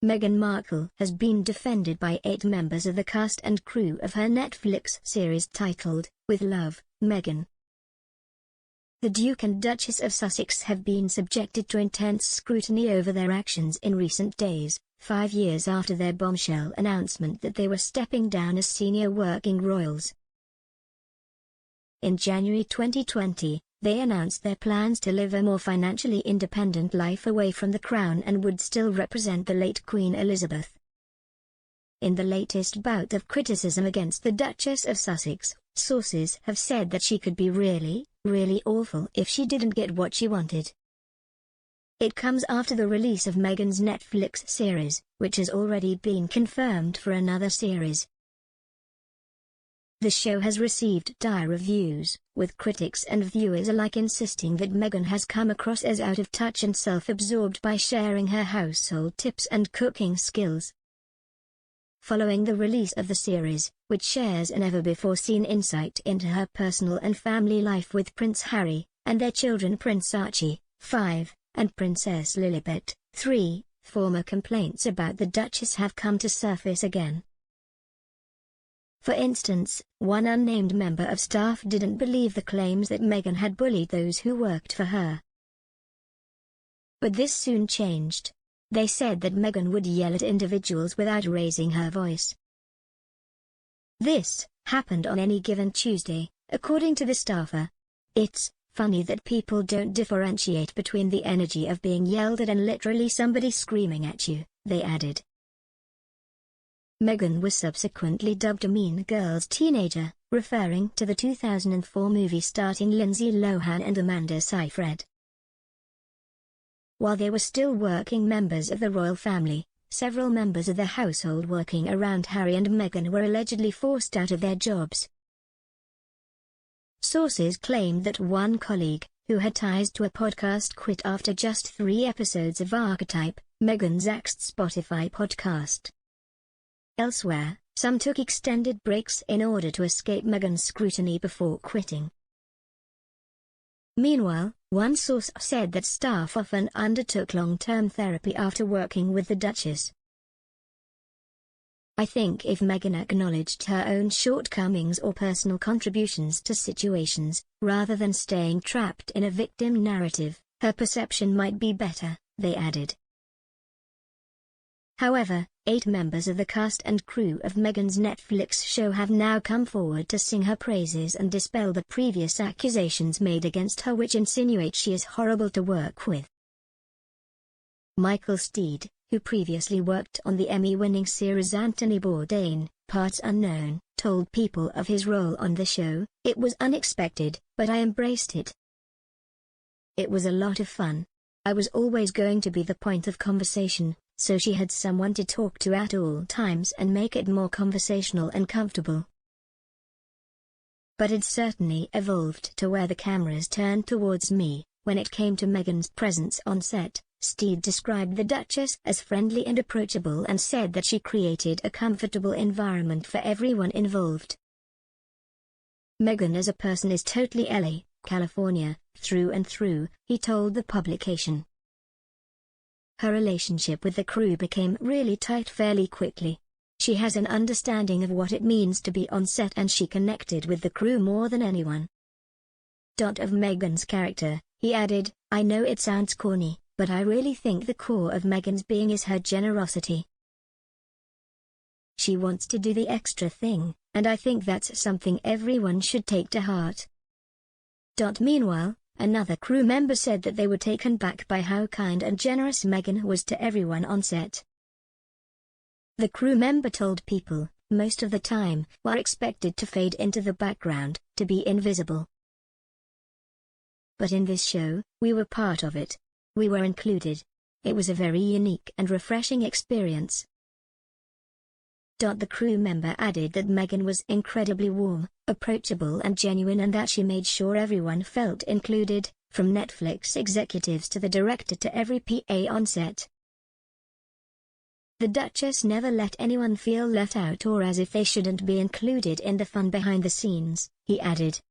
Meghan Markle has been defended by 8 members of the cast and crew of her Netflix series titled, With Love, Meghan. The Duke and Duchess of Sussex have been subjected to intense scrutiny over their actions in recent days, 5 years after their bombshell announcement that they were stepping down as senior working royals. In January 2020, they announced their plans to live a more financially independent life away from the crown and would still represent the late Queen Elizabeth. In the latest bout of criticism against the Duchess of Sussex, sources have said that she could be really awful if she didn't get what she wanted. It comes after the release of Meghan's Netflix series, which has already been confirmed for another series. The show has received dire reviews, with critics and viewers alike insisting that Meghan has come across as out of touch and self-absorbed by sharing her household tips and cooking skills. Following the release of the series, which shares a never-before-seen insight into her personal and family life with Prince Harry, and their children Prince Archie, 5, and Princess Lilibet, 3, former complaints about the Duchess have come to surface again. For instance, one unnamed member of staff didn't believe the claims that Meghan had bullied those who worked for her. But this soon changed. They said that Meghan would yell at individuals without raising her voice. This happened on any given Tuesday, according to the staffer. It's funny that people don't differentiate between the energy of being yelled at and literally somebody screaming at you, they added. Meghan was subsequently dubbed a Mean Girls teenager, referring to the 2004 movie starring Lindsay Lohan and Amanda Seyfried. While they were still working members of the royal family, several members of the household working around Harry and Meghan were allegedly forced out of their jobs. Sources claimed that one colleague, who had ties to a podcast, quit after just 3 episodes of Archetype, Meghan's axed Spotify podcast. Elsewhere, some took extended breaks in order to escape Meghan's scrutiny before quitting. Meanwhile, one source said that staff often undertook long-term therapy after working with the Duchess. I think if Meghan acknowledged her own shortcomings or personal contributions to situations, rather than staying trapped in a victim narrative, her perception might be better, they added. However, 8 members of the cast and crew of Meghan's Netflix show have now come forward to sing her praises and dispel the previous accusations made against her which insinuate she is horrible to work with. Michael Steed, who previously worked on the Emmy-winning series Anthony Bourdain, Parts Unknown, told People of his role on the show, "It was unexpected, but I embraced it. It was a lot of fun. I was always going to be the point of conversation, so she had someone to talk to at all times and make it more conversational and comfortable. But it certainly evolved to where the cameras turned towards me, when it came to Meghan's presence on set." Steed described the Duchess as friendly and approachable and said that she created a comfortable environment for everyone involved. "Meghan as a person is totally LA, California, through and through," he told the publication. Her relationship with the crew became really tight fairly quickly. She has an understanding of what it means to be on set and she connected with the crew more than anyone. Of Meghan's character, he added, "I know it sounds corny, but I really think the core of Meghan's being is her generosity. She wants to do the extra thing, and I think that's something everyone should take to heart." Meanwhile, another crew member said that they were taken back by how kind and generous Meghan was to everyone on set. The crew member told People, "Most of the time, we're expected to fade into the background, to be invisible. But in this show, we were part of it. We were included. It was a very unique and refreshing experience." The crew member added that Meghan was incredibly warm, approachable and genuine and that she made sure everyone felt included, from Netflix executives to the director to every PA on set. "The Duchess never let anyone feel left out or as if they shouldn't be included in the fun behind the scenes," he added.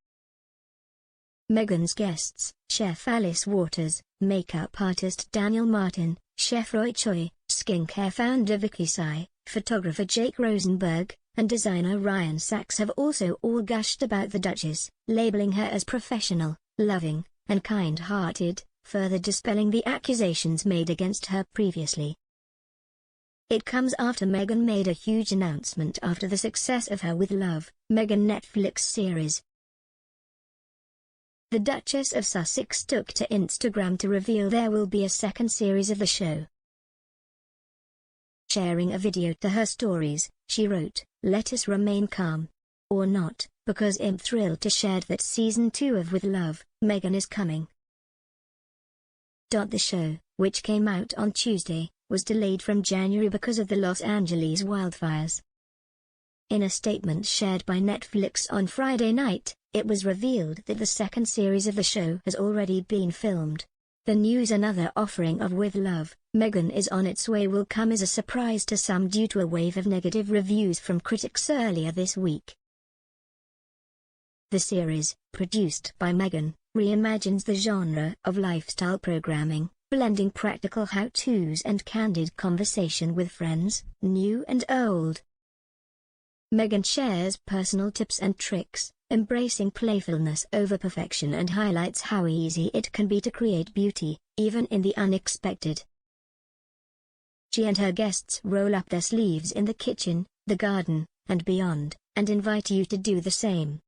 Meghan's guests, Chef Alice Waters, makeup artist Daniel Martin, Chef Roy Choi, Skincare founder Vicky Tsai, photographer Jake Rosenberg, and designer Ryan Sachs have also all gushed about the Duchess, labeling her as professional, loving, and kind-hearted, further dispelling the accusations made against her previously. It comes after Meghan made a huge announcement after the success of her With Love, Meghan Netflix series. The Duchess of Sussex took to Instagram to reveal there will be a second series of the show. Sharing a video to her stories, she wrote, "Let us remain calm. Or not, because I'm thrilled to share that season 2 of With Love, Meghan is coming." The show, which came out on Tuesday, was delayed from January because of the Los Angeles wildfires. In a statement shared by Netflix on Friday night, it was revealed that the second series of the show has already been filmed. The news another offering of With Love, Meghan is on its way will come as a surprise to some due to a wave of negative reviews from critics earlier this week. The series, produced by Meghan, reimagines the genre of lifestyle programming, blending practical how-tos and candid conversation with friends, new and old. Meghan shares personal tips and tricks, embracing playfulness over perfection and highlights how easy it can be to create beauty, even in the unexpected. She and her guests roll up their sleeves in the kitchen, the garden, and beyond, and invite you to do the same.